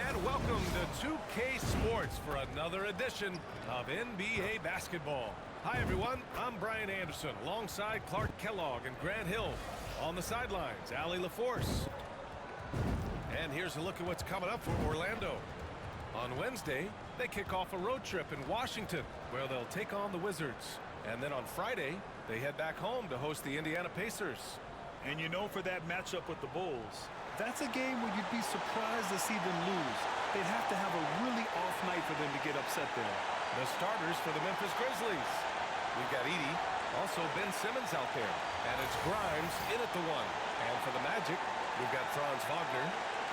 And welcome to 2K Sports for another edition of NBA basketball. Hi everyone, I'm Brian Anderson alongside Clark Kellogg and Grant Hill. On the sidelines, Allie LaForce. And here's a look at what's coming up for Orlando. On Wednesday, they kick off a road trip in Washington where they'll take on the Wizards. And then on Friday, they head back home to host the Indiana Pacers. And you know, for that matchup with the Bulls, that's a game where you'd be surprised to see them lose. They'd have to have a really off night for them to get upset there. The starters for the Memphis Grizzlies. We've got Edey, also Ben Simmons out there. And it's Grimes in at the 1. And for the Magic, we've got Franz Wagner.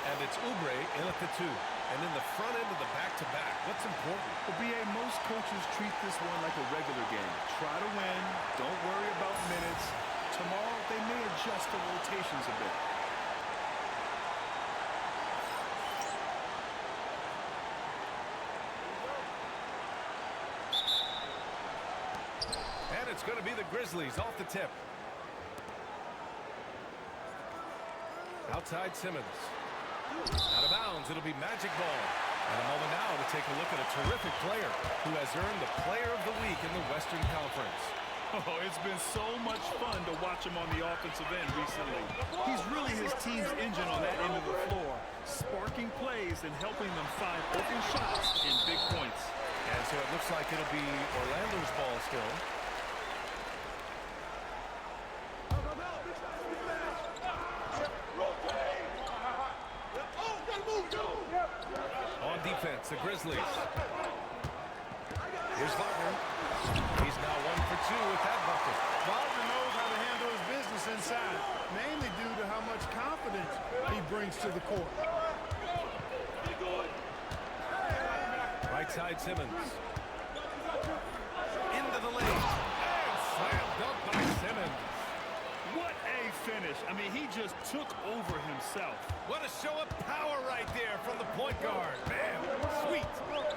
And it's Oubre in at the 2. And in the front end of the back-to-back, what's important? Well, BA, most coaches treat this one like a regular game. Try to win. Don't worry about minutes. Tomorrow, they may adjust the rotations a bit. And it's going to be the Grizzlies off the tip. Outside Simmons. Out of bounds, it'll be Magic ball. And a moment now to take a look at a terrific player who has earned the Player of the Week in the Western Conference. Oh, it's been so much fun to watch him on the offensive end recently. He's really his team's engine on that end of the floor, sparking plays and helping them find open shots and big points. And so it looks like it'll be Orlando's ball still. On defense, the Grizzlies. Here's Wagner. He's now 1 for 2 with that bucket. Wagner knows how to handle his business inside, mainly due to how much confidence he brings to the court. Right side Simmons. Into the lane. And slam dunk by Simmons. What a finish. I mean, he just took over himself. What a show of power right there from the point guard. Man, sweet.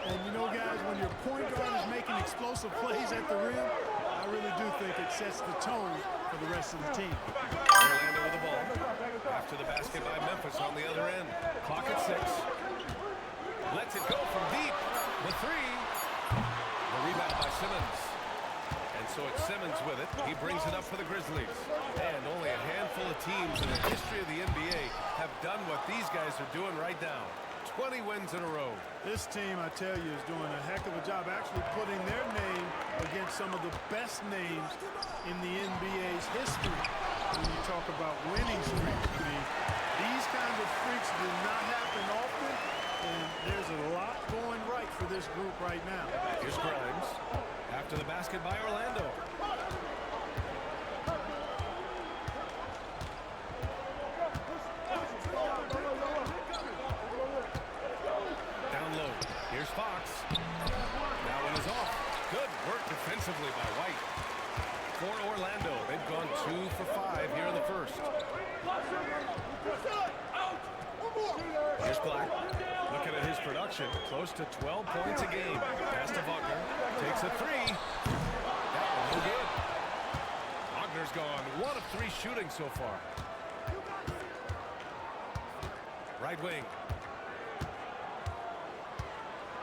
And you know, guys, when your point guard is making explosive plays at the rim, I really do think it sets the tone for the rest of the team. Orlando with the ball. After the basket by Memphis on the other end. Clock at 6. Lets it go from deep. The 3. The rebound by Simmons. And so it's Simmons with it. He brings it up for the Grizzlies. And only a handful of teams in the history of the NBA have done what these guys are doing right now. 20 wins in a row. This team, I tell you, is doing a heck of a job actually putting their name against some of the best names in the NBA's history. When you talk about winning streaks, I mean, these kinds of streaks do not happen often, and there's a lot going right for this group right now. Here's Grimes. After the basket by Orlando. Down low. Here's Fox. That one is off. Good work defensively by White. For Orlando, they've gone 2 for 5 here in the first. Here's Black. Looking at his production, close to 12 points a game. Pass to Wagner. Takes a 3. That one no good. Wagner's gone 1 of 3 shooting so far. Right wing.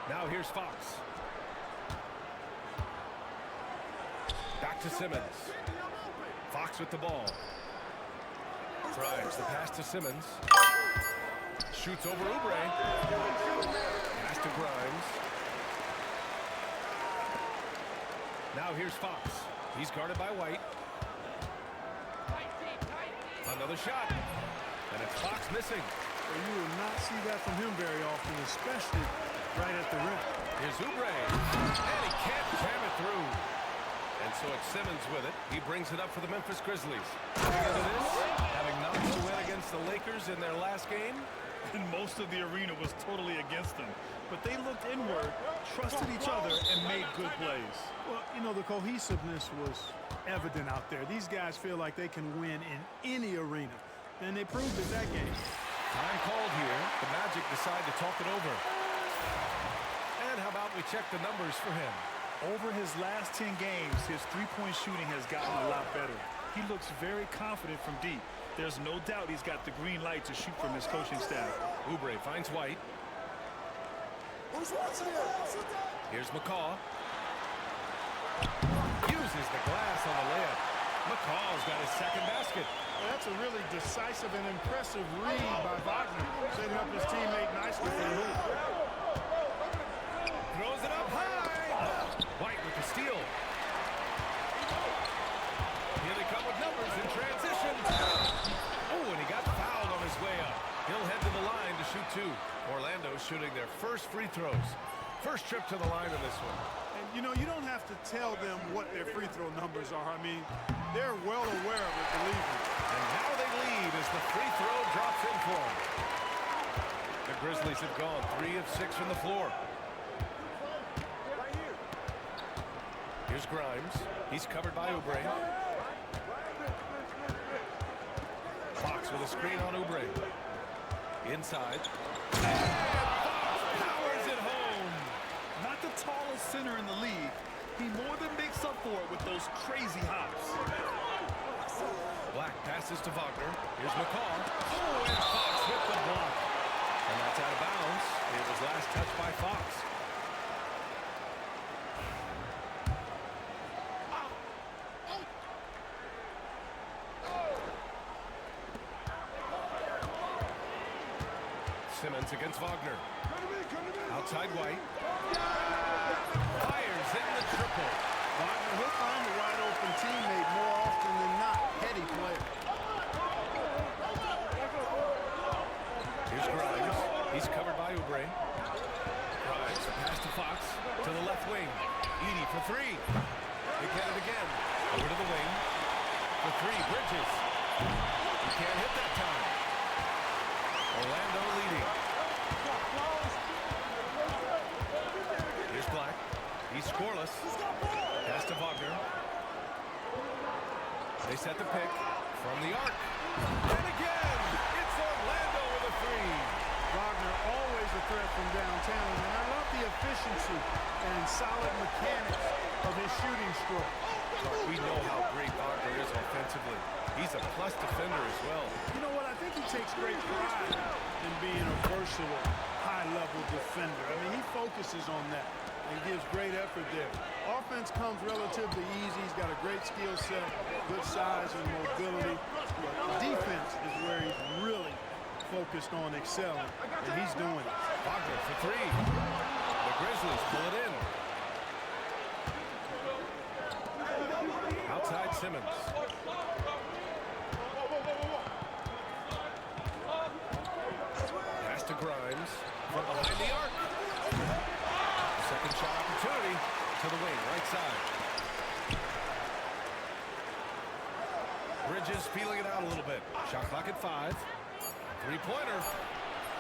Now here's Fox. Back to Simmons. Fox with the ball. Drives the pass to Simmons. Shoots over Oubre. Pass to Grimes. Now here's Fox. He's guarded by White. Another shot. And it's Fox missing. Well, you will not see that from him very often, especially right at the rim. Here's Oubre. And he can't jam it through. And so it's Simmons with it. He brings it up for the Memphis Grizzlies. Coming into this, having notched a win against the Lakers in their last game. And most of the arena was totally against them. But they looked inward, trusted each other, and made good plays. Well, you know, the cohesiveness was evident out there. These guys feel like they can win in any arena. And they proved it that game. Time called here. The Magic decide to talk it over. And how about we check the numbers for him? Over his last 10 games, his three-point shooting has gotten a lot better. He looks very confident from deep. There's no doubt he's got the green light to shoot from his coaching staff. Oubre finds White. Here's McCaw. Uses the glass on the layup. McCaw's got his second basket. Well, that's a really decisive and impressive read by Wagner, setting up his teammate nicely for the hoop. Throws it up high. White with the steal. Here they come with numbers in transition. Oh, and he got fouled on his way up. He'll head to the line to shoot two. Orlando shooting their first free throws. First trip to the line in this one. And, you know, you don't have to tell them what their free throw numbers are. I mean, they're well aware of it, believe me. And now they lead as the free throw drops in for them. The Grizzlies have gone 3 of 6 from the floor. Here's Grimes. He's covered by Oubre. Fox with a screen on Oubre. Inside. Powers it home. Not the tallest center in the league. He more than makes up for it with those crazy hops. Black passes to Wagner. Here's McCaw. Oh, and Fox with the block. And that's out of bounds. It was last touched by Fox. Simmons against Wagner. Outside White. Fires in the triple. Wagner, he'll find a wide open teammate more often than not. Heady player. Here's Grimes. He's covered by Oubre. Grimes, a pass to Fox. To the left wing. Edey for three. They get it again. Over to the wing. For three. Bridges. He can't hit that time. Orlando leading. Here's Black. He's scoreless. Pass to Wagner. They set the pick from the arc. And again, it's Orlando with a three. Wagner always a threat from downtown, and I love the efficiency and solid mechanics of his shooting stroke. We know how great Wagner is offensively. He's a plus defender as well. You know what? I think he takes great pride in being a versatile, high-level defender. I mean, he focuses on that and gives great effort there. Offense comes relatively easy. He's got a great skill set, good size and mobility. But defense is where he's really focused on excelling, and he's doing it. Wagner for three. The Grizzlies pull it in. Outside Simmons. Pass to Grimes from behind the arc. Second shot opportunity to the wing, right side. Bridges feeling it out a little bit. Shot clock at 5. Three-pointer.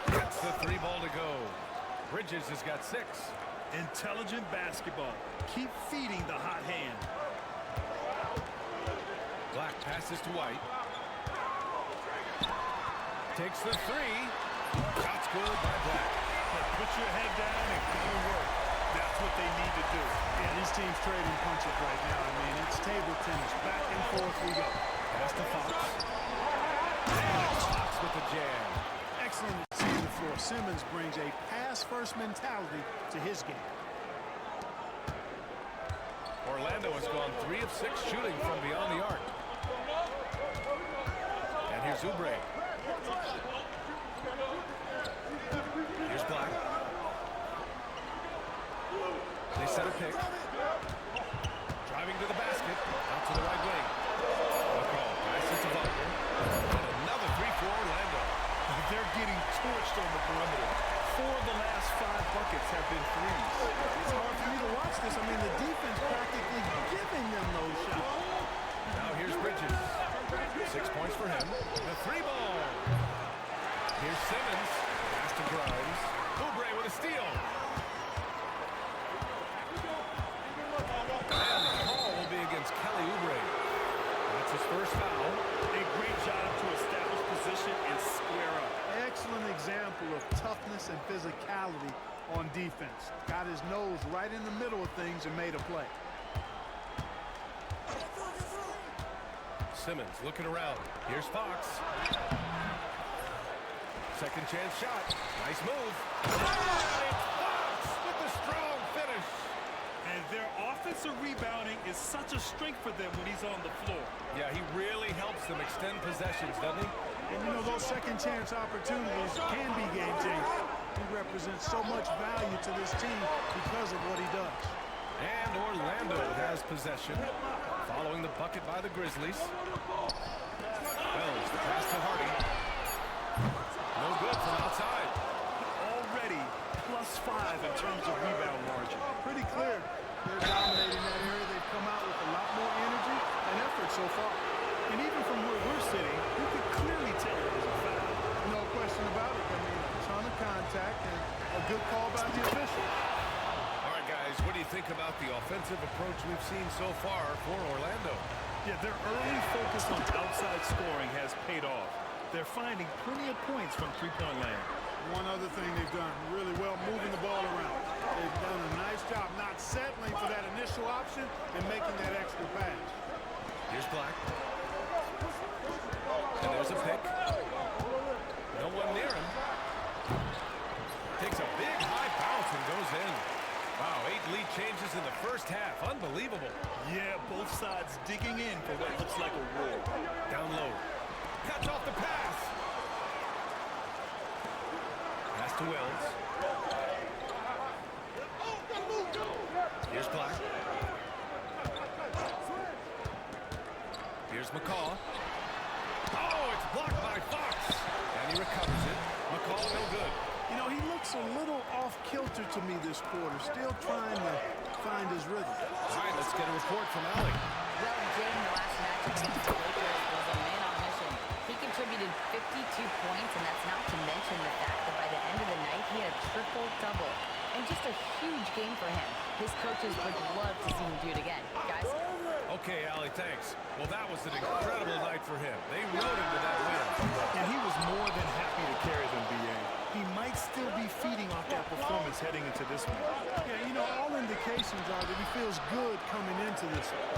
Gets the three ball to go. Bridges has got 6. Intelligent basketball. Keep feeding the hot hand. Black passes to White. Takes the three. Shot's good by Black. Put your head down and go to work. That's what they need to do. Yeah, these teams trading punches right now. I mean, it's table tennis. Back and forth we go. Pass to Fox. And Fox with the jam. Excellent to see the floor. Simmons brings a pass-first mentality to his game. Orlando has gone 3 of 6 shooting from beyond the arc. And here's Oubre. Here's Black. They set a pick. Driving to the basket. Out to the right wing. McCall passes to Wagner. And another three for Orlando. They're getting torched on the perimeter. 4 of the last 5 buckets have been threes. It's hard for me to watch this. I mean, the defense practically giving them those shots. Now here's Bridges. 6 points for him. The three ball. Here's Simmons. Pass to Grimes. Oubre with a steal. And the call will be against Kelly Oubre. That's his first foul. A great job to establish position and square up. Excellent example of toughness and physicality on defense. Got his nose right in the middle of things and made a play. Simmons looking around. Here's Fox. Second chance shot. Nice move. Fox And their offensive rebounding is such a strength for them when he's on the floor. Yeah, he really helps them extend possessions, doesn't he? And you know, those second chance opportunities can be game changers. He represents so much value to this team because of what he does. And Orlando has possession, following the bucket by the Grizzlies. Wells, the pass to Hardy. No good from outside. Already +5 in terms of rebound margin. Pretty clear. They're dominating that area. They've come out with a lot more energy and effort so far. And even from where we're sitting, you can clearly tell it was a foul. No question about it. I mean, a ton of contact and a good call by the official. All right, guys, what do you think about the offensive approach we've seen so far for Orlando? Yeah, their early focus on outside scoring has paid off. They're finding plenty of points from three-point land. One other thing they've done really well, moving the ball around. They've done a nice job not settling for that initial option and making that extra pass. Here's Black. And there's a pick. No one near him. Takes a big high bounce and goes in. Wow, 8 lead changes in the first half. Unbelievable. Yeah, both sides digging in for what looks like a war. Down low. Cuts off the pass. Pass to Wells. Here's Black. Here's McCaw. Oh, it's blocked by Fox. And he recovers it. McCaw no good. You know, he looks a little off-kilter to me this quarter, still trying to find his rhythm. All right, let's get a report from Allie. Well, Jay, in the last match against the Lakers was a man on mission. He contributed 52 points, and that's not to mention the fact that by the end of the night, he had a triple-double. And just a huge game for him. His coaches would love to see him do it again. Guys? Okay, Allie, thanks. Well, that was an incredible night for him. They rode him to that win. And he was more than happy to carry them, B.A. He might still be feeding off that performance heading into this one. Yeah, you know, all indications are that he feels good coming into this one.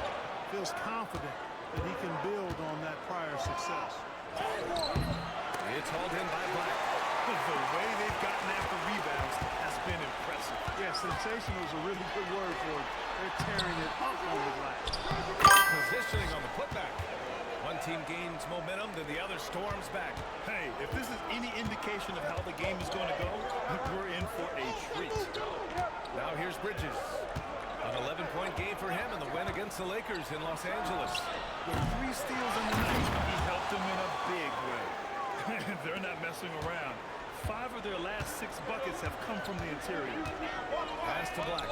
Feels confident that he can build on that prior success. It's hauled in by Black. The way they've gotten after rebounds has been impressive. Yeah, sensational is a really good word for it. They're tearing it up on the Black. Positioning on the putback. One team gains momentum, then the other storms back. Hey, if this is any indication of how the game is going to go, we're in for a treat. Now here's Bridges. An 11-point game for him in the win against the Lakers in Los Angeles. With 3 steals in the night, he helped them in a big way. They're not messing around. 5 of their last 6 buckets have come from the interior. Pass to Black.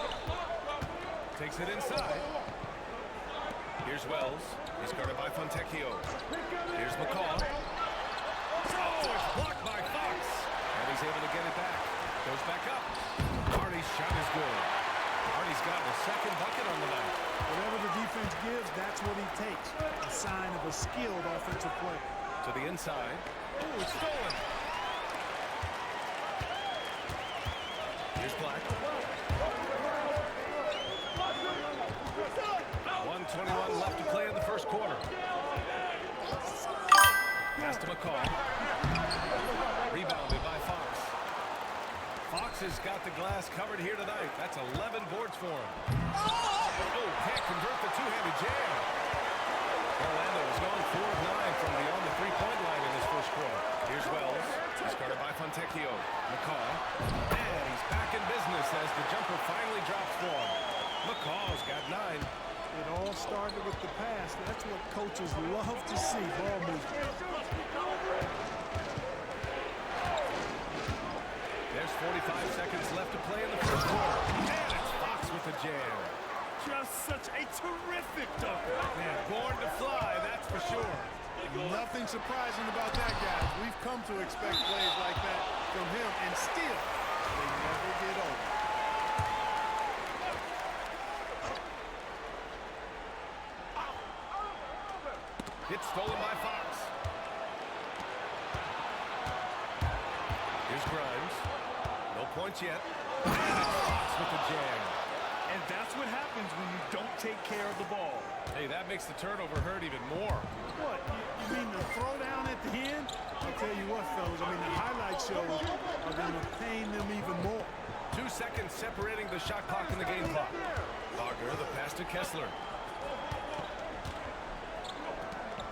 Takes it inside. Here's Wells. He's guarded by Fontecchio. Here's McCaw. Oh, it's blocked by Fox. And he's able to get it back. Goes back up. Hardy's shot is good. Hardy's got the second bucket on the night. Whatever the defense gives, that's what he takes. A sign of a skilled offensive player. To the inside. Oh, it's stolen. Here's Black. 1:21 left to play in the first quarter. Pass to McCaw. Rebounded by Fox. Fox has got the glass covered here tonight. That's 11 boards for him. Oh, can't convert the two-handed jam. Orlando has gone 4 of 9 from beyond the three-point line in this first quarter. Here's Wells. He's guarded by Fontecchio. McCaw. And he's back in business as the jumper finally drops for him. McCaw's got 9. It all started with the pass. That's what coaches love to see, ball movement. There's 45 seconds left to play in the first quarter. And it's Fox with the jam. Just such a terrific dunker. Man, born to fly, that's for sure. Nothing surprising about that, guys. We've come to expect plays like that from him, and still, they never get old. It's stolen by Fox. Here's Grimes. No points yet. And it's Fox with the jam. And that's what happens when you don't take care of the ball. Hey, that makes the turnover hurt even more. What, you mean the throwdown at the end? I'll tell you what, fellas, I mean, the highlight shows are going to pain them even more. 2 seconds separating the shot clock and the game clock. Wagner, the pass to Kessler.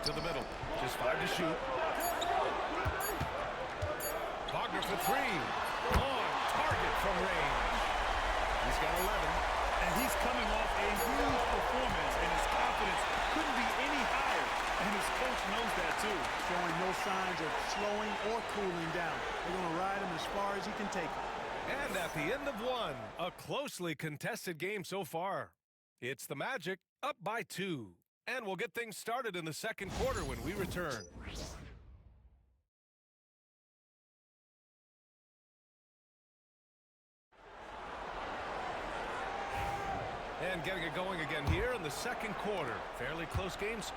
To the middle. Just 5 to shoot. Wagner for 3. On target from range. He's got 11. And he's coming off a huge performance, and his confidence couldn't be any higher. And his coach knows that, too. Showing no signs of slowing or cooling down. They're going to ride him as far as he can take him. And at the end of 1, a closely contested game so far. It's the Magic up by 2. And we'll get things started in the second quarter when we return. And getting it going again here in the second quarter. Fairly close games.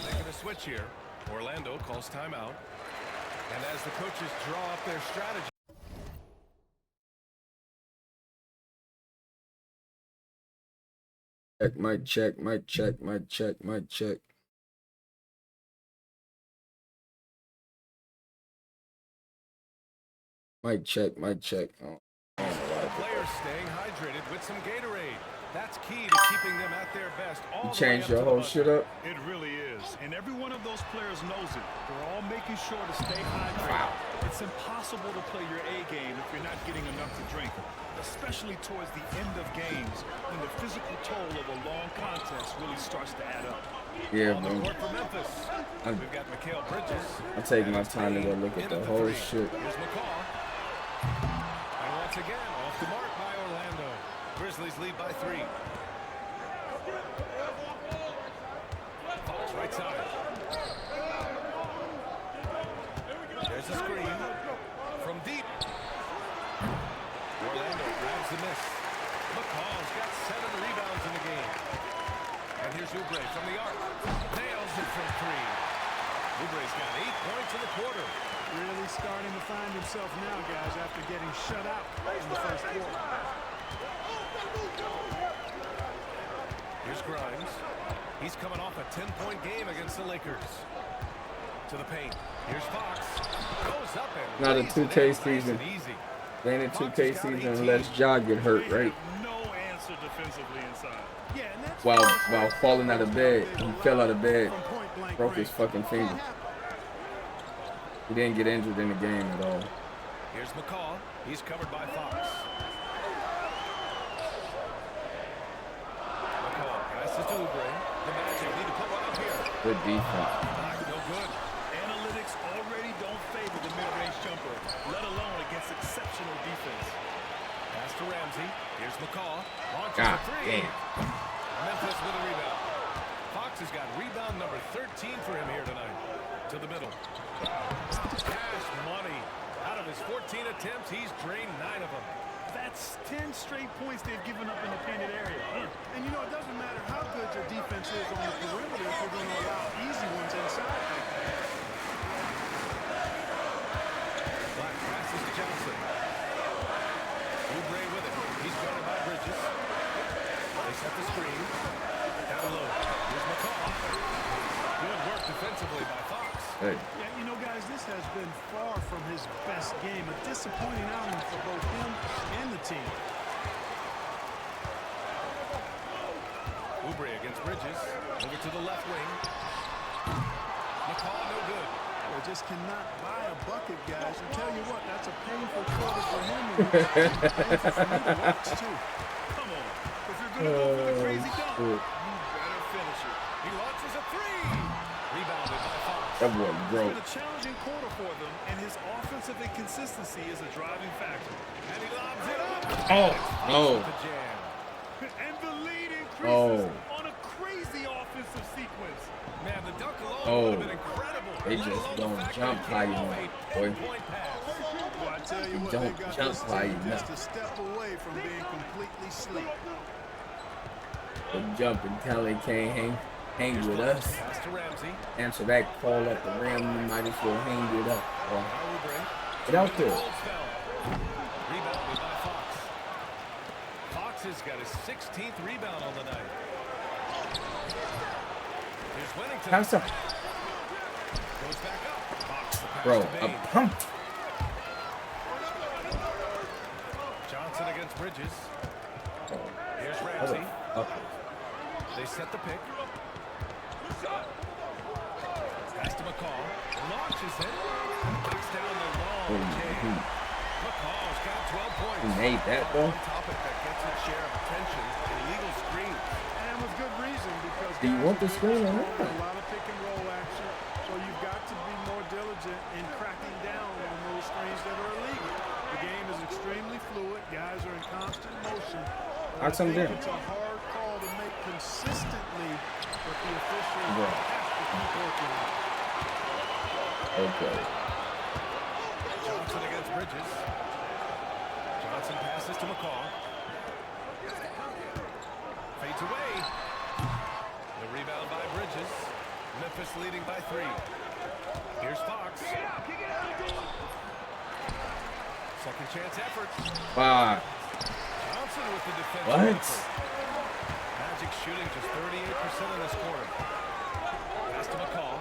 Making a switch here. Orlando calls timeout. And as the coaches draw up their strategy. Mic check, mic check, mic check, mic check. Mic check, mic check. Oh, Players staying hydrated with some Gatorade. That's key to keeping them at their best. you changed your whole shit up? It really is. And every one of those players knows it. They're all making sure to stay hydrated. It's impossible to play your A game if you're not getting enough to drink, especially towards the end of games when the physical toll of a long contest really starts to add up. Yeah, On the bro. court for Memphis. We've got Mikal Bridges. I'm taking my time to go look at the whole shit. Here's McCaw. And once again, off the mark by Orlando. Grizzlies lead by 3. Fox right side. There's a screen from deep. Orlando grabs the miss. McCall's got 7 rebounds in the game. And here's Oubre from the arc. Nails it from 3. Oubre's got 8 points in the quarter. Really starting to find himself now, guys, after getting shut out in the first quarter. Here's Grimes. He's coming off a 10-point game against the Lakers. To the paint. Here's Fox. Goes up and Not a lays it 2K in, season. nice and easy. They ain't a Fox 2K has got season 18. unless Ja get hurt, They right? have no answer defensively inside. Yeah, and that's While falling out of bed. He fell out of bed, from point blank broke his range. fucking finger. He didn't get injured in the game at all. Here's McCaw. He's covered by Fox. McCaw passes to Oubre. The Magic need to put one up here. Good defense. No good. Analytics already don't favor the mid-range jumper, let alone against exceptional defense. Pass to Ramsey. Here's McCaw. Launches God a 3. damn. Memphis with a rebound. Fox has got rebound number 13 for him here tonight. To the middle. Cash money. Out of his 14 attempts, he's drained 9 of them. That's 10 straight points they've given up in the painted area. And you know, it doesn't matter how good your defense is on the perimeter if you're going to allow easy ones inside. Black passes to Johnson. Oubre with it. He's guarded by Bridges. They set the screen. Down low. Here's McCaw. Good work defensively by Fox. Hey, Yeah, you know, guys, this has been far from his best game. A disappointing outing for both him and the team. Oubre against Bridges. Over to the left wing. McCaw no good. They just cannot buy a bucket, guys. I tell you what, that's a painful quarter for him. And it's painful for me to watch, too. Come on. If you're going to go for the crazy dunk, shit. you better finish it. He launches a 3. Rebounded by Fox. That boy It's broke. been a challenging quarter for them, and his offensive inconsistency is a driving factor. And he lobs it up. Oh, no. With the jam. And the lead increases Oh. on a crazy offensive sequence. Man, the dunk alone Oh. would have been incredible. They let just alone don't the fact jump that he high came off enough, a boy. 10-point pass. Well, I tell you what, Don't they got jump this high team just enough. a step away from being completely asleep. They jump until they can't hang with us. Pass to Ramsey. Answer that call at the rim, you might as well hang it up. Boy. Now Oubre. Get out there. Holds fell. Rebounded by Fox. Fox Fox has got his 16th rebound on the night. Here's Winnington. Have some. Goes back up. Fox, the pass Bro, to a Bain. pump. Johnson against Bridges. Here's Oh, Ramsey. okay. They set the pick. Pass to McCall. Launches it. Knocks down the long game. McCall's got 12 points. He made that, though. One topic that gets its share of attention, illegal screens. And with good reason, because Do you guys want the are screen or big, not? a lot of pick and roll action, so you've got to be more diligent in cracking down on those screens that are illegal. The game is extremely fluid. Guys are in constant motion. But I Knock some think down. it's a hard call to make consistently, but the officials Bro. have to keep working on it. Okay. Johnson against Bridges. Johnson passes to McCall. Fades away. The rebound by Bridges. Memphis leading by 3. Here's Fox. Second chance effort. Wow. Johnson with the defensive What? effort. Magic shooting just 38% in this quarter. Pass to McCall.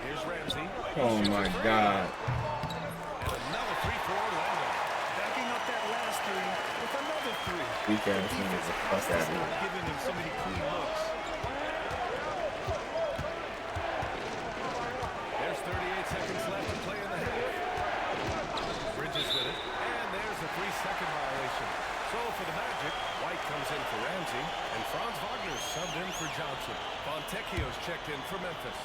Here's Ramsey. Oh my God. And another 3 for Orlando. Backing up that last three with another three. Weak ass niggas. Fuck that Not dude. giving him so many clean looks. There's 38 seconds left to play in the half. Bridges with it. And there's a 3-second violation. So for the Magic, White comes in for Ramsey. And Franz Wagner subbed in for Johnson. Fontecchio's checked in for Memphis.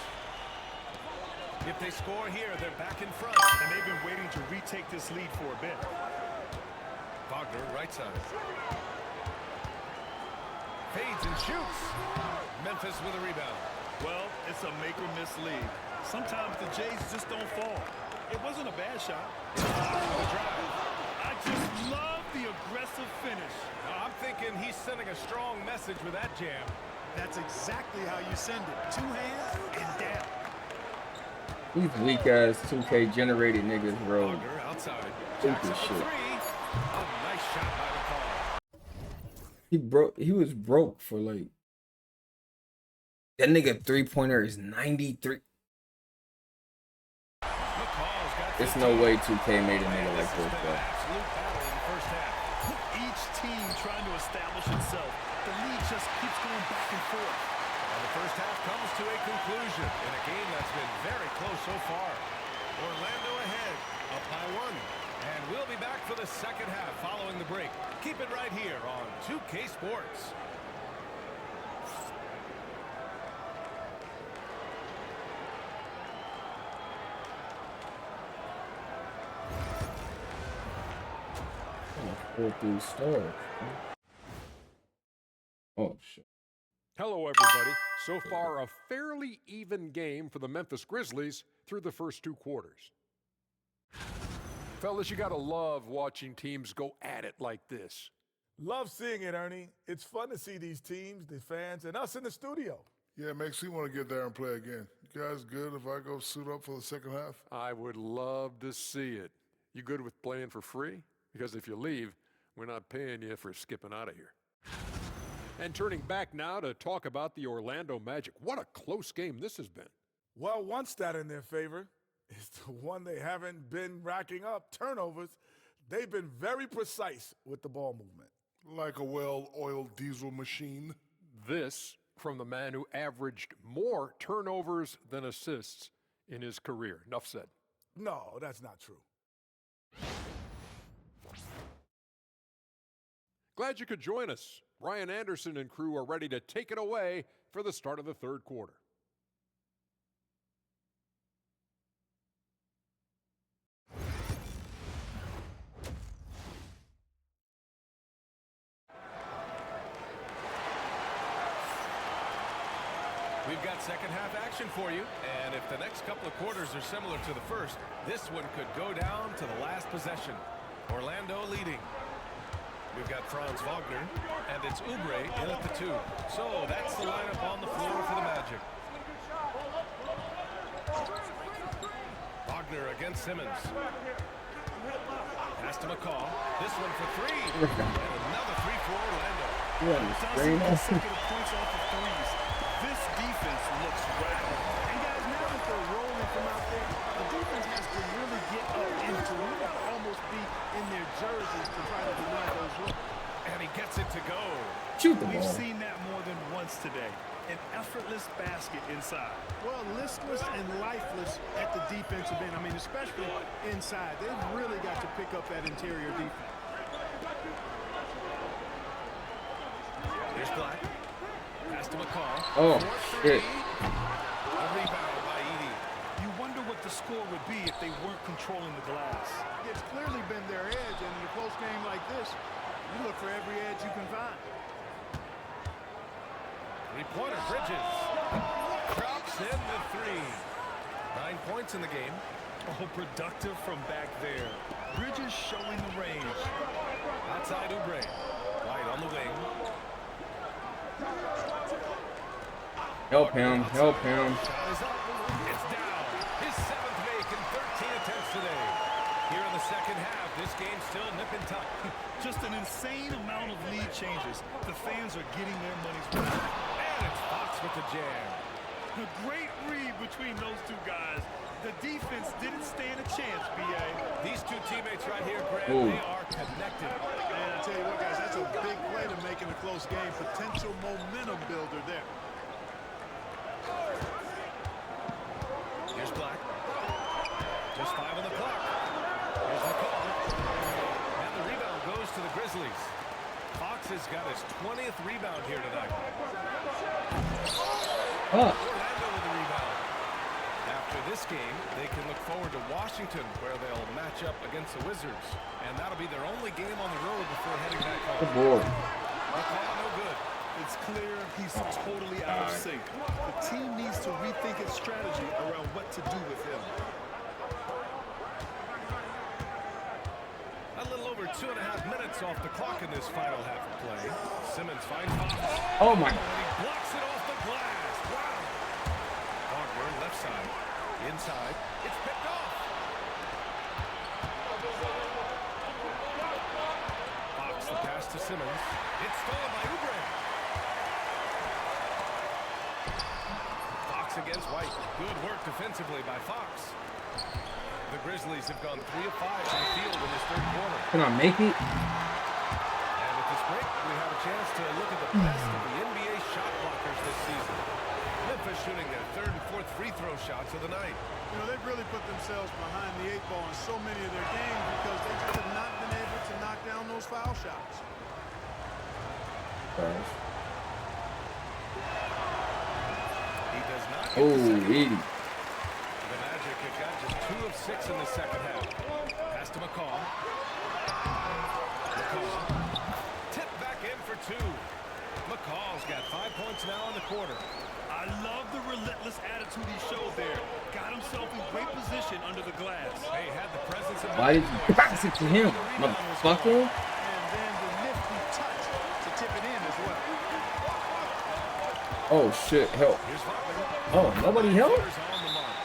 If they score here, they're back in front. And they've been waiting to retake this lead for a bit. Wagner, right side. Fades and shoots. Memphis with a rebound. Well, it's a make or miss lead. Sometimes the Jays just don't fall. It wasn't a bad shot. The drive. I just love the aggressive finish. I'm thinking he's sending a strong message with that jam. That's exactly how you send it. 2 hands and down. These weak ass 2K generated niggas, bro. Wagner outside. Stupid Jackson for shit. 3. A nice shot by McCall. He was broke for like. That nigga 3-pointer is 93. McCall's got There's 15. no way 2K made a nigga like This this, has been bro. an absolute battle in the first half. Each team trying to establish itself. The lead just keeps going back and forth. And the first half comes to a conclusion in a game that's been very close so far. Orlando ahead, up by 1. And we'll be back for the second half following the break. Keep it right here on 2K Sports. Pull through stars. Oh shit. Hello, everybody. So far, a fairly even game for the Memphis Grizzlies through the first 2 quarters. Fellas, you gotta love watching teams go at it like this. Love seeing it, Ernie. It's fun to see these teams, the fans, and us in the studio. Yeah, it makes me want to get there and play again. You guys good if I go suit up for the second half? I would love to see it. You good with playing for free? Because if you leave, we're not paying you for skipping out of here. And turning back now to talk about the Orlando Magic. What a close game this has been. Well, one stat in their favor is the one they haven't been racking up, turnovers. They've been very precise with the ball movement. Like a well-oiled diesel machine. This from the man who averaged more turnovers than assists in his career. Enough said. No, that's not true. Glad you could join us. Ryan Anderson and crew are ready to take it away for the start of the third quarter. We've got second half action for you, and if the next couple of quarters are similar to the first, this one could go down to the last possession. Orlando leading. We've got Franz Wagner, and it's Oubre in at the 2. So that's the lineup on the floor for the Magic. Wagner against Simmons. Pass to McCall. This one for three. And another three for Orlando. Doesn't consecutive points off of threes. This defense looks rattled. And guys, now that they're rolling from out there, the defense has to really get up into it. You got to almost be in their jerseys to try to deny those looks. And he gets it to go. Shoot the We've ball. seen that more than once today. An effortless basket inside. Well, listless and lifeless at the defensive end. I mean, especially inside. They've really got to pick up that interior defense. Here's Black. Pass to McCall. Oh, shit. A rebound by Edey. You wonder what the score would be if they weren't controlling the glass. It's clearly been their edge, and in a close game like this, you look for every edge you can find. Three-pointer, Bridges. Drops in the three. 9 points in the game. Oh, productive from back there. Bridges showing the range. Outside Oubre. White on the wing. Help him. Help him. Shot is up. It's down. His 7th make in 13 attempts today. Here in the second half, this game's still nip and tuck. Just an insane amount of lead changes. The fans are getting their money's worth. And it's Fox with the jam. A great read between those two guys. The defense didn't stand a chance, B.A. These two teammates right here, Grant, Ooh. they are connected. And I tell you what, guys, that's a big play to make in a close game. Potential momentum builder there. Here's Black. Just 5 on the clock. Here's McCall. And the rebound goes to the Grizzlies. Fox has got his 20th rebound here tonight. Fuck. Orlando with the rebound. After this game, they can look forward to Washington, where they'll match up against the Wizards. And that'll be their only game on the road before heading back home. Good board. McCall, no good. It's clear he's totally out of sync. The team needs to rethink its strategy around what to do with him. A little over 2.5 minutes off the clock in this final half of play. Simmons finds Fox. Oh, my. And he blocks it off the glass. Wow. Wagner, left side. Inside. It's picked off. Fox, the pass to Simmons. It's stolen by Oubre. Fox against White. Good work defensively by Fox. The Grizzlies have gone 3 of 5 from the field in this third quarter. Can I make it? And with this break, we have a chance to look at the best of the NBA shot blockers this season. Memphis shooting their 3rd and 4th free throw shots of the night. You know, they've really put themselves behind the 8 ball in so many of their games because they just have not been able to knock down those foul shots. He does not get Oh, the second. 80. The Magic have got just 2 of 6 in the second half. Pass to McCall. McCall. Tip back in for 2. McCall's got 5 points now in the quarter. I love the relentless attitude he showed there. Got himself in great position under the glass. Hey, had the presence of Why did you pass it to him, motherfucker? And then the nifty touch to tip it in as well. Oh, shit. Help. Here's Wagner. Oh, nobody helped? Wagner's on the mark.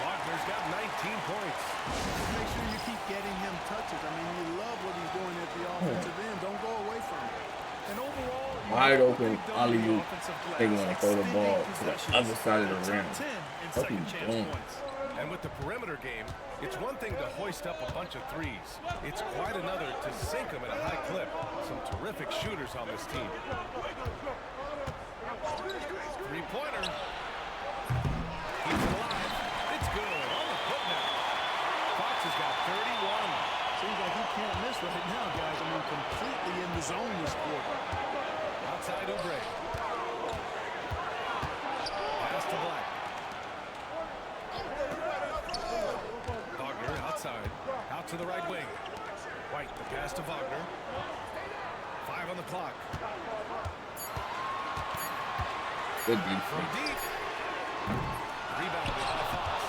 Wagner's got 19 points. Just make sure you keep getting him touches. I mean, you love what he's doing at the offensive end. Don't go away from it. And overall, Wide open they've done alley-oop. the offensive glass, They gonna throw the ball to the extending other side of the possessions. rim. Top 10 in What second he chance doing? points. And with the perimeter game, it's one thing to hoist up a bunch of threes. It's quite another to sink them at a high clip. Some terrific shooters on this team. Three-pointer. Keeps it alive. It's good. On the foot now. Fox has got 31. Seems like he can't miss right now, guys. I mean, completely in the zone this quarter. Outside Oubre. Pass to Black. Wagner outside. Out to the right wing. White, the pass to Wagner. 5 on the clock. Good From defense. deep. Rebounded by Fox.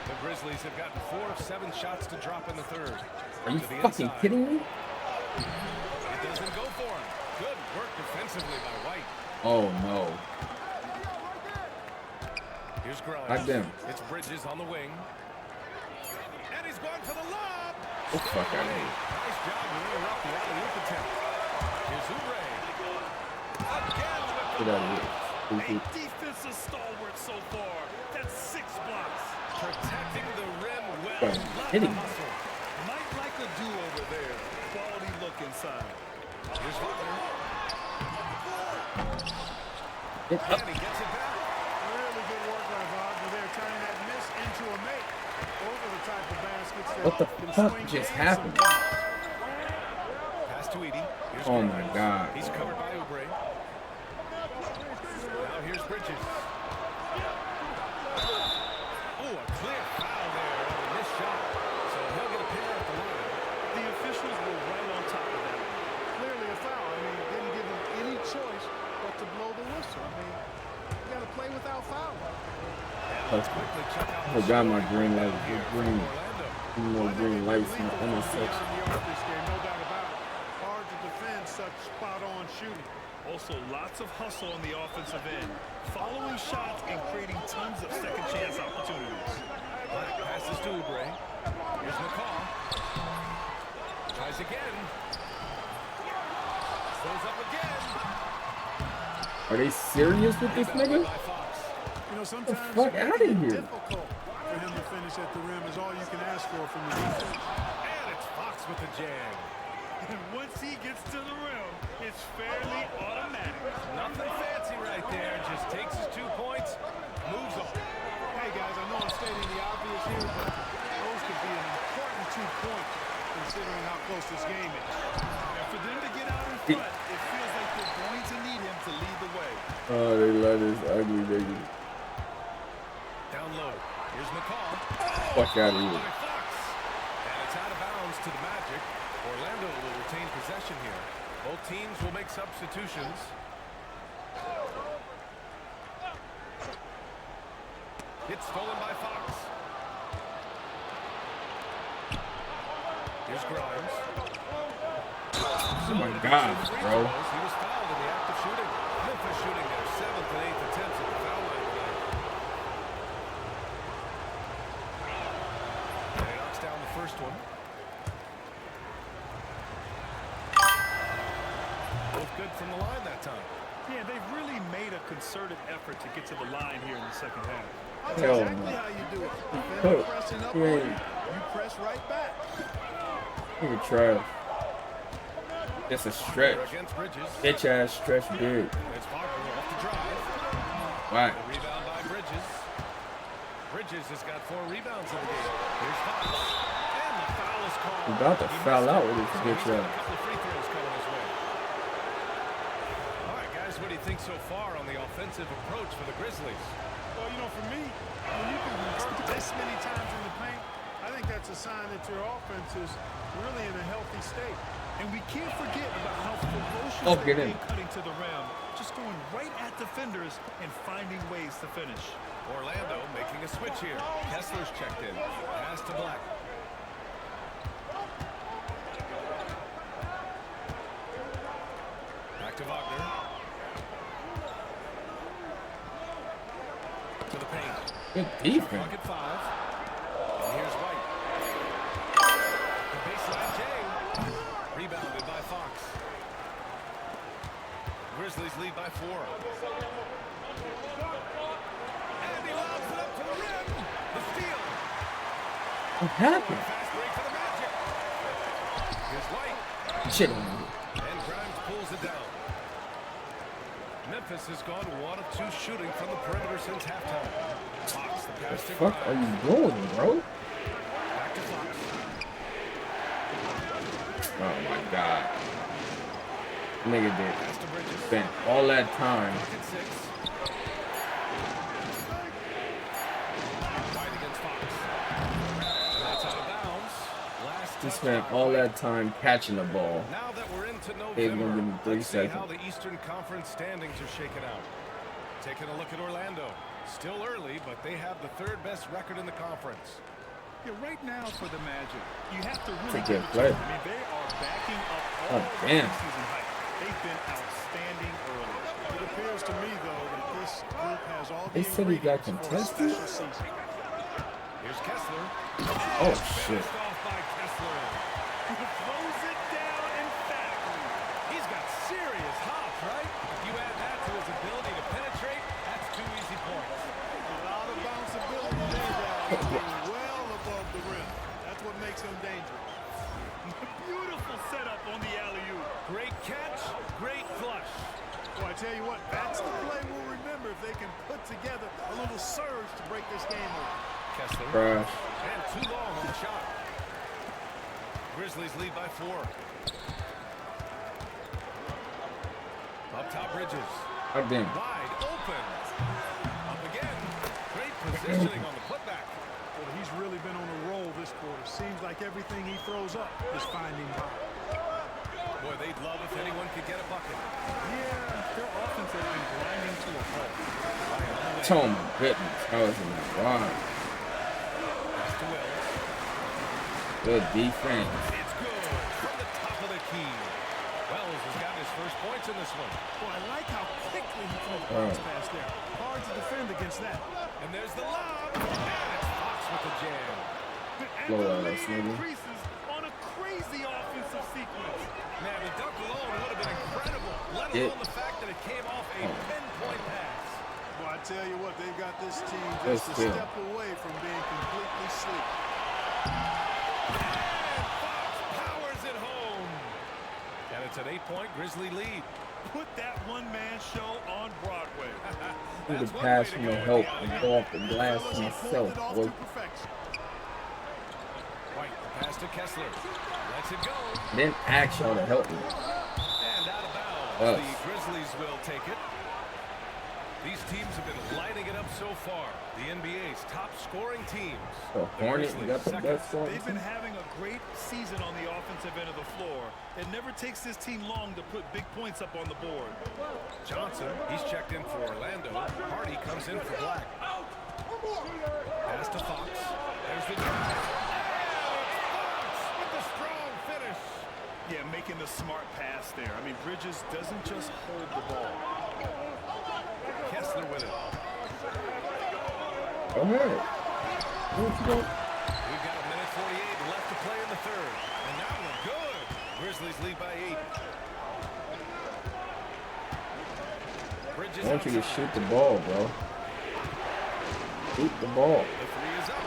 The Grizzlies have gotten 4 of 7 shots to drop in the third. Are you To the fucking inside. kidding me? It doesn't go for him. Good work defensively by White. Oh, no. Here's Grimes. Back them. It's Bridges on the wing. And he's going for the lob. the fuck out of here. Nice job to interrupt the alley-oop attempt. Here's Oubre. Again with the Get out of here. A defensive stalwart so far. That's 6 blocks. protecting the rim well. Right. Love Hitting. the hustle. Might like a do-over there. Quality look inside. Here's Wagner. Get up. And he gets it back. Really good work by Wagner there, turning that miss into a make. Those are the type of baskets that What the can fuck swing just games happened? sometimes. Pass to Edie. Here's Oh my Grimes. God. He's covered by Oubre. Now here's Bridges. Oh, a clear foul there on a missed shot. So he'll get a pair at the line. The officials were right on top of that. Clearly a foul. I mean, didn't give him any choice but to blow the whistle. I mean, you got to play without foul. Quickly check out I forgot my green light. here for Green. Orlando. No green lights in the intersection. This game, no doubt about it. Hard to defend such spot-on shooting. Also, lots of hustle on the offensive end. Following shots and creating tons of second chance opportunities. Black passes to Oubre. Here's McCall. Tries again. Throws up again. Are they serious with this nigga? By Fox. You know, sometimes fuck making outta it here. difficult for him to finish at the rim is all you can ask for from the defense. And it's Fox with the jam. And once he gets to the rim, it's fairly automatic. Nothing fancy right there. Just takes his 2 points, moves on. Hey, guys, I know I'm stating the obvious here, but those could be an important 2 points considering how close this game is. And for them to get out in front, it feels like they're going to need him to lead the way. Oh, they love this ugly nigga. Down low. Here's McCall. Fuck out of here. By Fox. And it's out of bounds to the Magic. Orlando will retain possession here. Both teams will make substitutions. It's stolen by Fox. Here's Grimes. Oh my God, bro. He was fouled in the act of shooting. Memphis shooting their 7th and 8th attempts at the foul line tonight. And he knocks down the first one. Both good from the line that time. Yeah, they've really made a concerted effort to get to the line here in the second half. That's Hell exactly no. how you do it. Oh, Defender pressing up on yeah. you press right back. Nigga trash. It's a stretch. Against Bridges. Bitch ass stretch big. It's Wagner off the drive. Right. The rebound by Bridges. Bridges has got 4 rebounds in the game. Here's Fox. And the foul is called. He about to He foul missed out it. with his So bitch he's got ass. a couple of free throws coming his way. All right, guys, what do you think so far on the offensive approach for the Grizzlies? Well, you know, for me, when you can convert this many times in the paint, I think that's a sign that your offense is really in a healthy state. And we can't forget about how ferocious Oh, they've get in. been cutting to the rim. Just going right at defenders and finding ways to finish. Orlando making a switch here. Kessler's checked in. Pass to Black. Back to Wagner. To the paint. Good defense. Bucket 5. And here's White. The baseline J. Rebounded by Fox. Grizzlies lead by 4. And he lobs it up to the rim. The steal. What happened? Fast break for the Magic. Here's White. Shit. And Grimes pulls it down. Memphis has gone 1 of 2 shooting from the perimeter since halftime. Fox, the pass to Fuck are Grimes. you doing, bro? Back to Fox. Oh my God. Nigga did. Pass to Bridges. Spent all that time. Bucket 6. White against Fox. That's out of bounds. Last He touch spent by all White. that time catching the ball. Now that we're into Hey, he's gonna November, give me 3 let's see how seconds. the Eastern Conference standings are shaken out. Taking a look at Orlando. Still early, but they have the 3rd best record in the conference. Yeah, right now for the Magic, you have to It's really a give good it to play. them. I mean, they are backing up all Oh, the damn. season hype. They've been outstanding early. It appears to me, though, that this group has all the They said he got ingredients for a contested? special season. Here's Kessler. Oh Finished shit. off by Kessler. on the alley-oop. Great catch, great flush. Well, I tell you what, that's the play we'll remember if they can put together a little surge to break this game over. Kessler. Bruh. And too long on the shot. Grizzlies lead by 4. Up top, Bridges. Again. Wide open. Up again. Great positioning on the putback. Well, he's really been on a roll this quarter. Seems like everything he throws up is finding bottom. Boy, they'd love if anyone could get a bucket. Yeah, their offense has been grinding to a halt. Oh my goodness. That was in the wrong. Pass to Wells. Good defense. It's good from the top of the key. Wells has got his first points in this one. Well, I like how quickly he threw the bounce pass there. Hard to defend against that. And there's the lob. And it's Fox with the jam. And Blow the out, lead nigga. increases on a crazy offensive sequence. Man, the dunk alone would have been incredible, let alone the fact that it came off a pinpoint pass. Well, I tell you what, they've got this team That's just a good. step away from being completely sleep. And Fox powers it home. And it's an 8-point Grizzly lead. Put that one-man show on Broadway. Need That's to one pass way to from go the in help the and alley. go off the glass Fellas, he pulled myself. it off Boy. to perfection. White, the pass to Kessler. Lets it go. Then ask y'all to help me. And out of bounds. Us. The Grizzlies will take it. These teams have been lighting it up so far. The NBA's top scoring teams. The Hornets Grizzlies got the second. best one. They've been having a great season on the offensive end of the floor. It never takes this team long to put big points up on the board. Johnson, he's checked in for Orlando. Hardy comes in for Black. Pass to Fox. There's the drive. And it's Fox with the strong finish. Yeah, making the smart pass there. I mean, Bridges doesn't just hold the ball. Kessler with it. Go ahead. What you got? We've got 1:48 left to play in the third. And now we're good. Grizzlies lead by 8. Bridges I want you to outside. shoot the ball, bro. Shoot the ball. The 3 is up.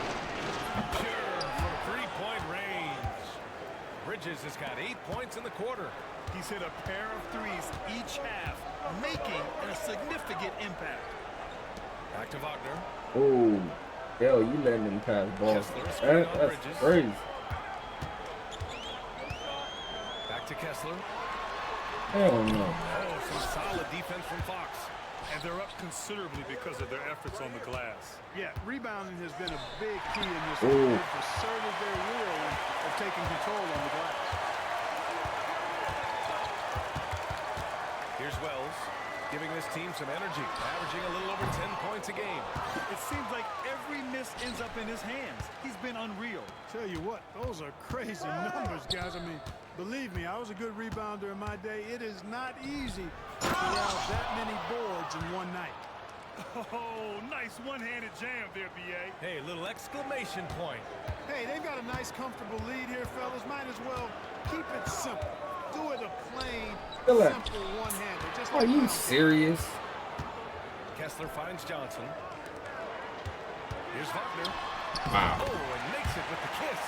Pure from 3-point range. Bridges has got 8 points in the quarter. He's hit a pair of threes each half, making a significant impact. Back to Wagner. Oh, hell, you letting them pass ball. Kessler screen on That's Bridges. crazy. Back to Kessler. Hell no. Oh, some solid defense from Fox. And they're up considerably because of their efforts on the glass. Yeah, rebounding has been a big key in this Ooh. game. They've asserted their will of taking control on the glass. Here's Wells, giving this team some energy, averaging a little over 10 points a game. It seems like every miss ends up in his hands. He's been unreal. Tell you what, those are crazy numbers, guys. I mean, believe me, I was a good rebounder in my day. It is not easy to allow that many boards in one night. Oh, nice one-handed jam there, B.A. Hey, little exclamation point. Hey, they've got a nice, comfortable lead here, fellas. Might as well keep it simple. Do it a plain, Feel it. simple one-hander. Just Are like you my- serious? Kessler finds Johnson. Here's Wagner. Wow. Oh, and makes it with the kiss.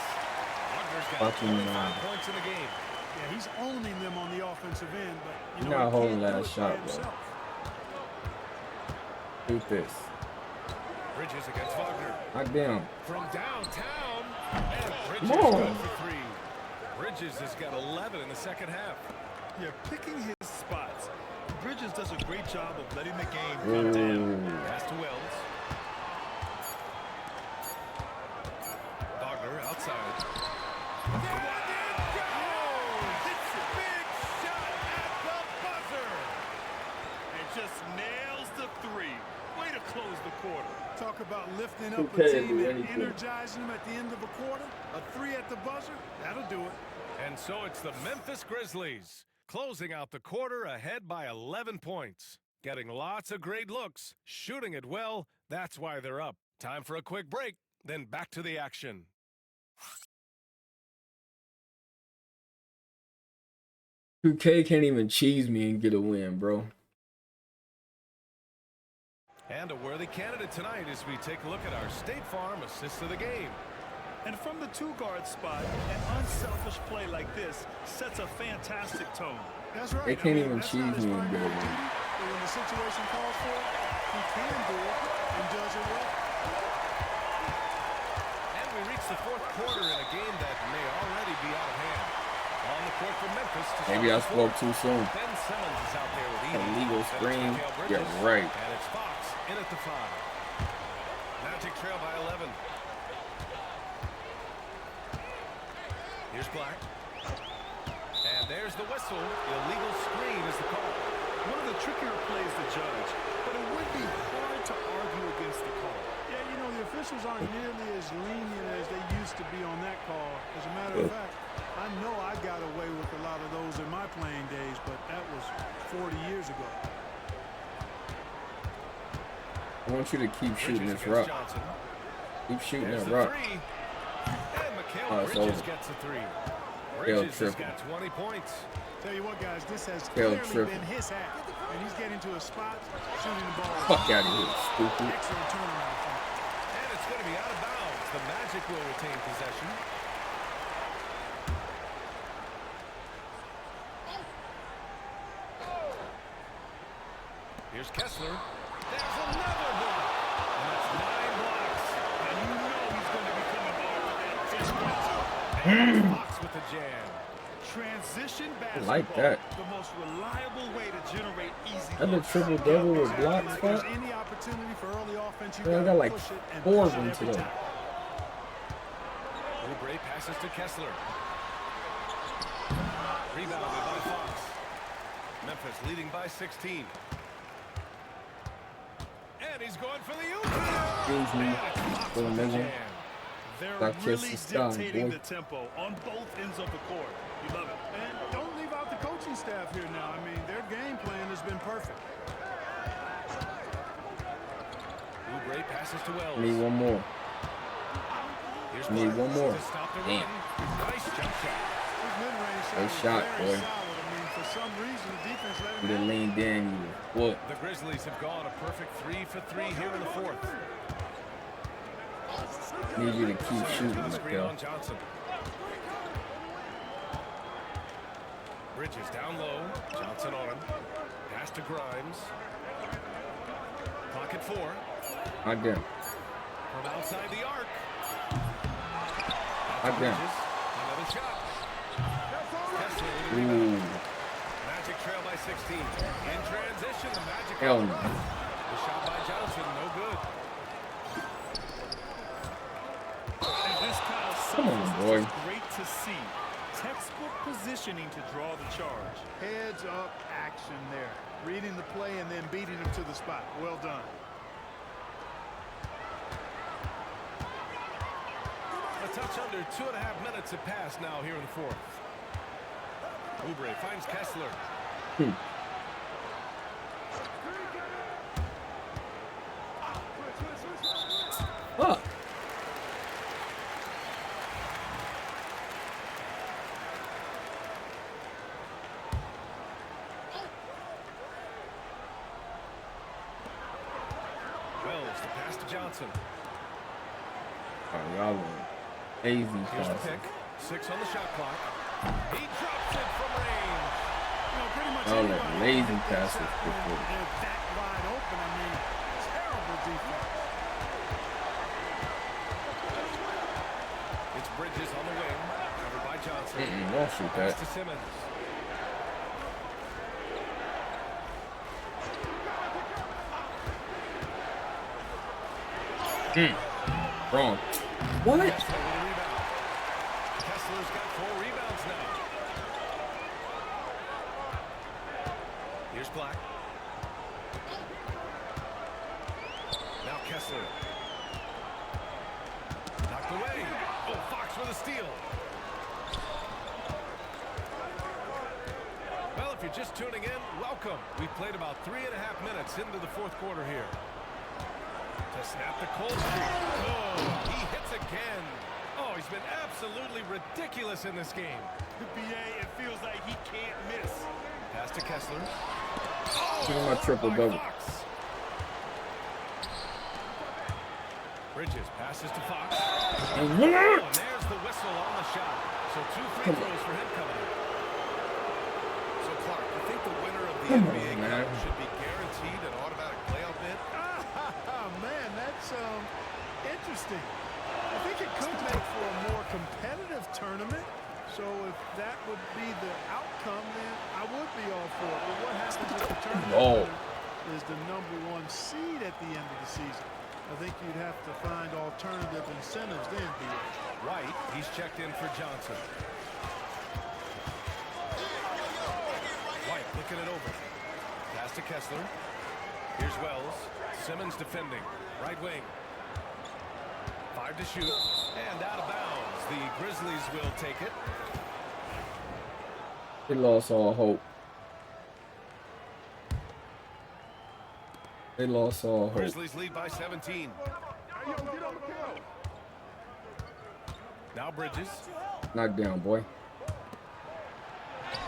Wagner's got Fucking 25 points in the game. Yeah, he's owning them on the offensive end, but you You're know, not he holding can't that do it shot, by bro. himself. Shoot this. Bridges against Wagner. Knock down. From downtown. And Bridges Come on. good for 3. Bridges has got 11 in the second half. Yeah, picking his spots. Bridges does a great job of letting the game come down. Ooh. Pass to Wells. Wagner outside. The one in goes! It's a big shot at the buzzer! And just nails the 3. Way to close the quarter. Talk about lifting up 2K a will team do and anything. energizing them at the end of a quarter. A 3 at the buzzer, that'll do it. And so it's the Memphis Grizzlies, closing out the quarter ahead by 11 points. Getting lots of great looks, shooting it well, that's why they're up. Time for a quick break, then back to the action. $2K can't even cheese me and get a win, bro. And a worthy candidate tonight as we take a look at our State Farm assist of the game. And from the two-guard spot, an unselfish play like this sets a fantastic tone. That's right. They can't even that's cheese not his me and primary do it. duty, but when the situation calls for it, he can do it and does it well. And we reach the fourth quarter in a game that may already be out of hand. On the court for Memphis. Maybe I spoke too soon. Ben Simmons is out there with Edey. Illegal Then it's screen. Mikal Bridges. Yeah, right. And it's Fox in at the 5. Magic trail by 11. Here's Black. And there's the whistle. Illegal screen is the call. One of the trickier plays to judge, but it would be hard to argue against the call. Yeah, you know, the officials aren't nearly as lenient as they used to be on that call. As a matter of fact, I know I got away with a lot of those in my playing days, but that was 40 years ago. I want you to keep shooting this rock. Keep shooting that rock. And Mikal Oh, it's Bridges over. gets a 3. Kale Bridges has tripping. got 20 points. Tell you what, guys, this has Kale clearly tripping. been his half, and he's getting to a spot, shooting the ball. Fuck out of here, stupid. Excellent turnaround. And it's going to be out of bounds. The Magic will retain possession. Here's Kessler. There's another block. And that's 9 blocks. And you know he's going to be coming hard with that pitch. And Fox with the jam. Transition I basketball. like that. The most reliable way to generate easy That's a looks. triple double with blocks, If there's fuck. any opportunity for early offense, you Yeah, I gotta got like push it and 4 of push it them every today. time. Oubre passes to Kessler. Rebounded by Fox. Memphis leading by 16. And he's going for the oop. Excuse me. For the nigga. They're That kiss really the sky, dictating boy. the tempo on both ends of the court. You love it. And don't leave out the coaching staff here now. I mean, their game plan has been perfect. Oubre passes to Wells. Need one more. Here's Need Black one more. to stop the Damn. run. Nice jump shot. His mid-range They shot shot, was very boy. solid. I mean, for some reason, the defense let You him done leaned in, you what? The Grizzlies have gone a perfect 3 for 3 here in the fourth. Need you to keep To shooting, the screen Mikal. on Johnson. Bridges down low. Johnson on him. Pass to Grimes. Clock at 4. Again. From outside the arc. Again. Bridges. Another shot. Kessler with the Ooh. rebound. Magic trail by 16. In transition, the Magic Hell on the no. run. The shot by Johnson, no good. And this kind of Come on, selflessness boy. is great to see. Textbook positioning to draw the charge. heads up action there. Reading the play and then beating him to the spot. Well done. A touch under 2.5 minutes have passed now here in the fourth. Oubre finds Kessler. Fuck. Wells, the pass to Johnson. Oh, y'all are lazy Here's the passes. pick. 6 on the shot clock. He drops it from range. You know, pretty much Y'all anybody are can lazy hit that passes shot when before. they're that wide open. I mean, terrible defense. It's Bridges on the wing. Covered by Johnson. Don't shoot Pass that. to Simmons. Wrong. What? Kessler with a rebound. Kessler's got 4 rebounds now. Here's Black. Now Kessler. Knocked away. Oh, Fox with a steal. Well, if you're just tuning in, welcome. We've played about 3.5 minutes into the fourth quarter here. To snap the cold streak. Oh, he hits again. Oh, he's been absolutely ridiculous in this game. The BA, it feels like he can't miss. Pass to Kessler. Give him my triple By double. Fox. Bridges passes to Fox. And Oh, and there's the whistle on the shot. So 2 free throws for him coming up. So Clark, you think the winner of the NBA Cup should be guaranteed an automatic playoff bid? Man, that's interesting. I think it could make for a more competitive tournament. So if that would be the outcome, then I would be all for it. But what happens if the tournament is the #1 seed at the end of the season? I think you'd have to find alternative incentives then, B.A. White, he's checked in for Johnson. White looking it over. Pass to Kessler. Here's Wells. Simmons defending. Right wing. 5 to shoot. And out of bounds. The Grizzlies will take it. They lost all hope. They lost all hope. Grizzlies lead by 17. Now Bridges. Knock down, boy.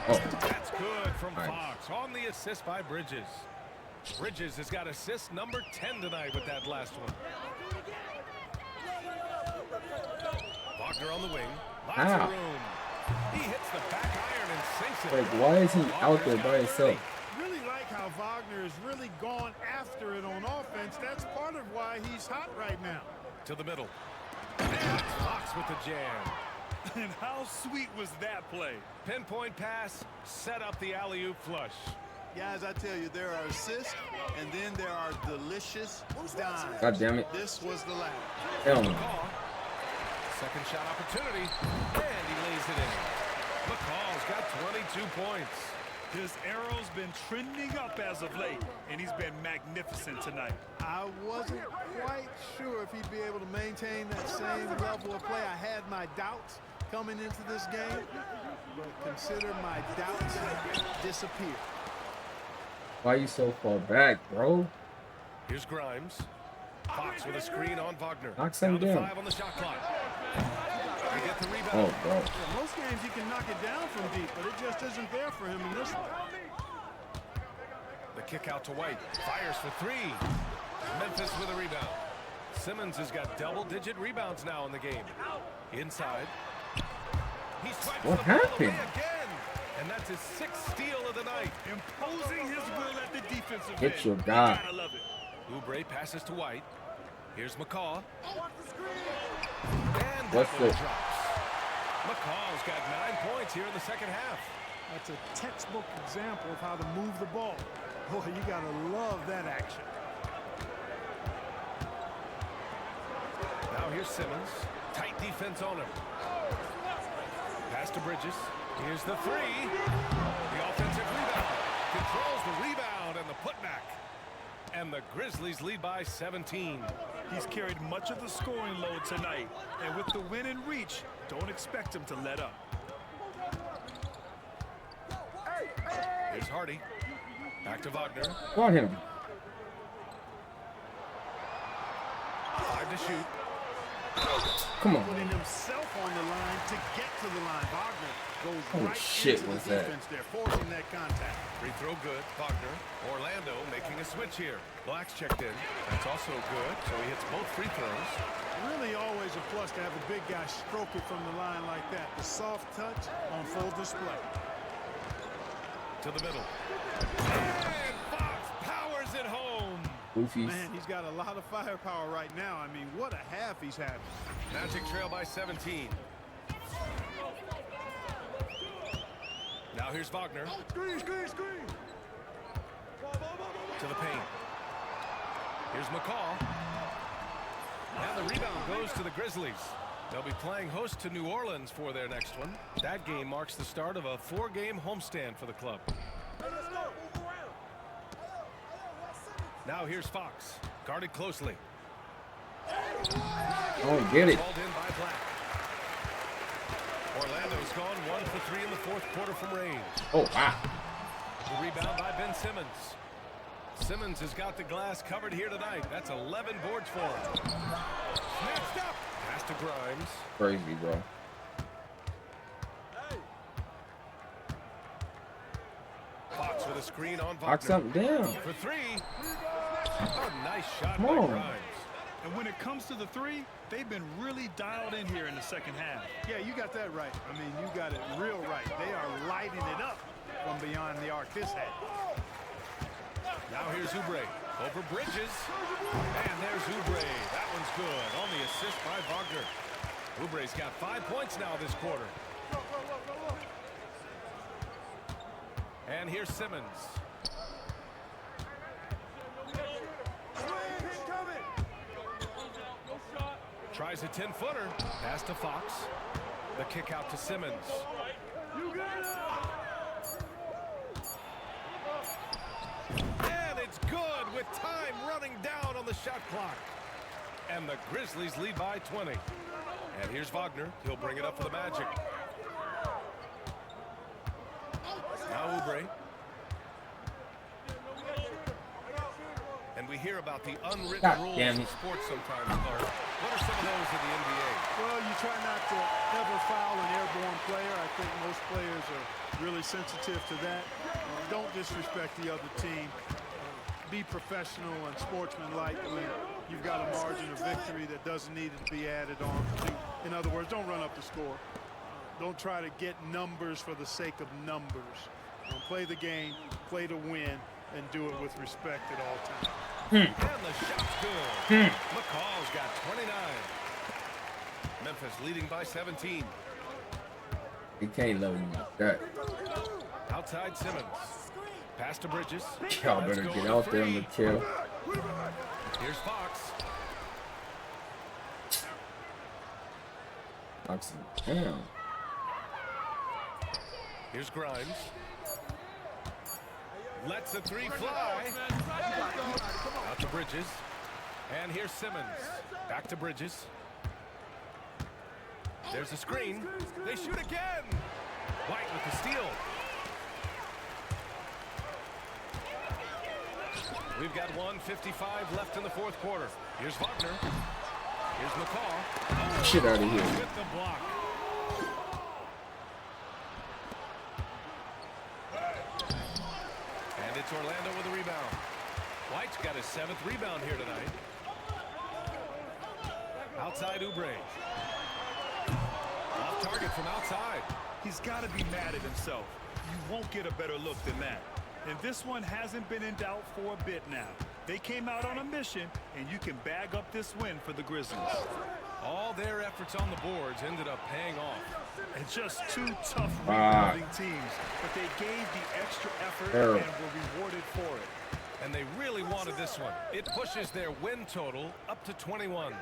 Oh, That's good from Nice. Fox on the assist by Bridges. Bridges has got assist number 10 tonight with that last one. Wagner on the wing. Lots Ow. of room. He hits the back iron and sinks it. like, why is he out there by himself? Really like how Wagner has really gone after it on offense. That's part of why he's hot right now. To the middle. And Fox with the jam. And how sweet was that play? Pinpoint pass, set up the alley-oop flush. Guys, I tell you, there are assists, and then there are delicious dimes. God damn it. This was the last. Hell no. McCall. Second shot opportunity. And he lays it in. McCall's got 22 points. His arrow's been trending up as of late, and he's been magnificent tonight. I wasn't quite sure if he'd be able to maintain that same level of play. I had my doubts coming into this game, but consider my doubts disappear. Why you so far back, bro? Here's Grimes. Fox with a screen on Wagner. Knock some down to down. 5 on the shot clock. They get the rebound. Oh, bro. Yeah, most games he can knock it down from deep, but it just isn't there for him in this one. The kick out to White. Fires for 3. Memphis with a rebound. Simmons has got double-digit rebounds now in the game. Inside. He swipes What the ball happened? away again. And that's his 6th steal of the night. Imposing his will at the defensive end. Get your guy. Gotta love it. Oubre passes to White. Here's McCall. And What's that one this? drops. McCall's got 9 points here in the second half. That's a textbook example of how to move the ball. Boy, you gotta love that action. Now here's Simmons. Tight defense on him. Pass to Bridges. Here's the 3. The offensive rebound. Controls the rebound and the putback. And the Grizzlies lead by 17. He's carried much of the scoring load tonight, and with the win in reach, don't expect him to let up. Here's Hardy. Back to Wagner. Got him. 5 to shoot. Come on. Putting himself on the line to get to the line. Wagner goes Holy right shit, into what's the that? defense there, forcing that contact. Free throw good. Wagner. Orlando making a switch here. Black's checked in. That's also good. So he hits both free throws. Really always a plus to have a big guy stroke it from the line like that. The soft touch on full display. To the middle. And Fox powers it home. Goofies. Man, he's got a lot of firepower right now. I mean, what a half he's having. Magic trail by 17. Now here's Wagner. Screen, screen, screen. To the paint. Here's McCall. And the rebound goes to the Grizzlies. They'll be playing host to New Orleans for their next one. That game marks the start of a 4-game homestand for the club. Now here's Fox. Guarded closely. Oh, get it. Called in by Black. Orlando's gone 1 for 3 in the 4th quarter from range. Oh, wow. The rebound by Ben Simmons. Simmons has got the glass covered here tonight. That's 11 boards for him. Snatched up. Pass to Grimes. Crazy, bro. Fox with a screen on Knock Wagner. something down. For 3. Oh, nice shot Come by on. Grimes. And when it comes to the three, they've been really dialed in here in the second half. Yeah, you got that right. I mean, you got it real right. They are lighting it up from beyond the arc this half. Now here's Oubre over Bridges. And there's Oubre. That one's good on the assist by Wagner. Oubre's got 5 points now this quarter. And here's Simmons. Tries a 10-footer. Pass to Fox. The kick out to Simmons. And it's good with time running down on the shot clock. And the Grizzlies lead by 20. And here's Wagner. He'll bring it up for the Magic. Now Oubre. And we hear about the unwritten rules of sports sometimes, Clark. What are some of those in the NBA? Well, you try not to ever foul an airborne player. I think most players are really sensitive to that. Don't disrespect the other team. Be professional and sportsmanlike. I mean, you've got a margin of victory that doesn't need to be added on. In other words, don't run up the score. Don't try to get numbers for the sake of numbers. Play the game, play to win, and do it with respect at all times. And the shot's good. McCall's got 29. Memphis leading by 17. You can't load him like that. Outside Simmons. Pass to Bridges. Y'all better get out there on the kill. Here's Fox. Fox, damn. Here's Grimes. Lets the three fly. Out to Bridges. And here's Simmons. Back to Bridges. There's a screen. They shoot again. White with the steal. We've got 1:55 left in the fourth quarter. Here's Wagner. Here's McCall. Shit out of here. With the block. And it's Orlando with a rebound. White's got his 7th rebound here tonight. Outside Oubre. Off target from outside. He's got to be mad at himself. You won't get a better look than that. And this one hasn't been in doubt for a bit now. They came out on a mission, and you can bag up this win for the Grizzlies. All their efforts on the boards ended up paying off. And just two tough rebounding teams, but they gave the extra effort and were rewarded for it. And they really wanted this one. It pushes their win total up to 21.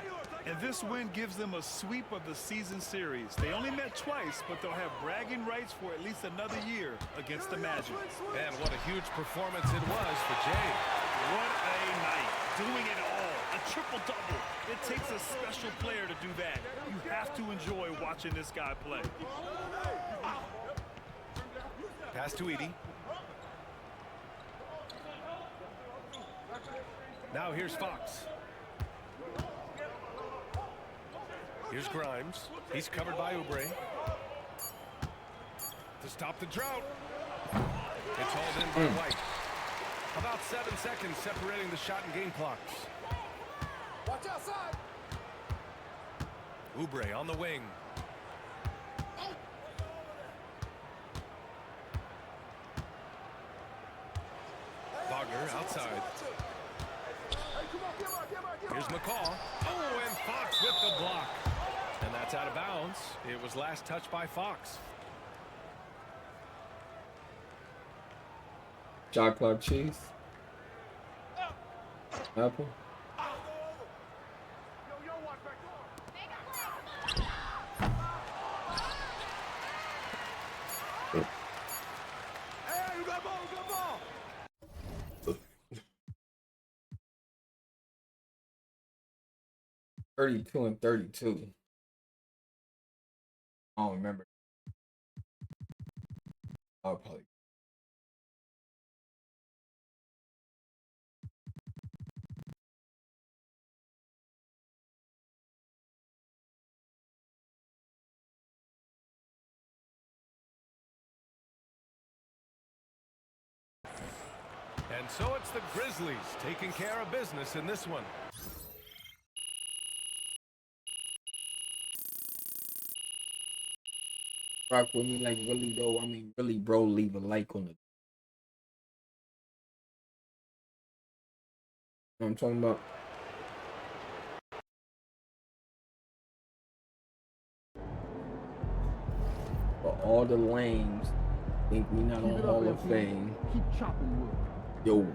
And this win gives them a sweep of the season series. They only met twice, but they'll have bragging rights for at least another year against the Magic. And what a huge performance it was for Jay. What a night. Doing it all. A triple-double. It takes a special player to do that. You have to enjoy watching this guy play. Pass to Edie. Now here's Fox. Here's Grimes. He's covered by Oubre. To stop the drought. It's hauled in by White. About 7 seconds separating the shot and game clocks. Watch outside. Oubre on the wing. Wagner outside. Here's McCall. Oh, and Fox with the block. And that's out of bounds. It was last touched by Fox. Shot clock cheese. Apple. Hey, you got ball, you got ball. 32 and 32. I don't remember. I'll probably. And so it's the Grizzlies taking care of business in this one. rock with me, like really though. I mean, really, bro, leave a like on the. You know what I'm talking about? For all the lames think we not on Hall of Fame. Keep chopping wood. Yo,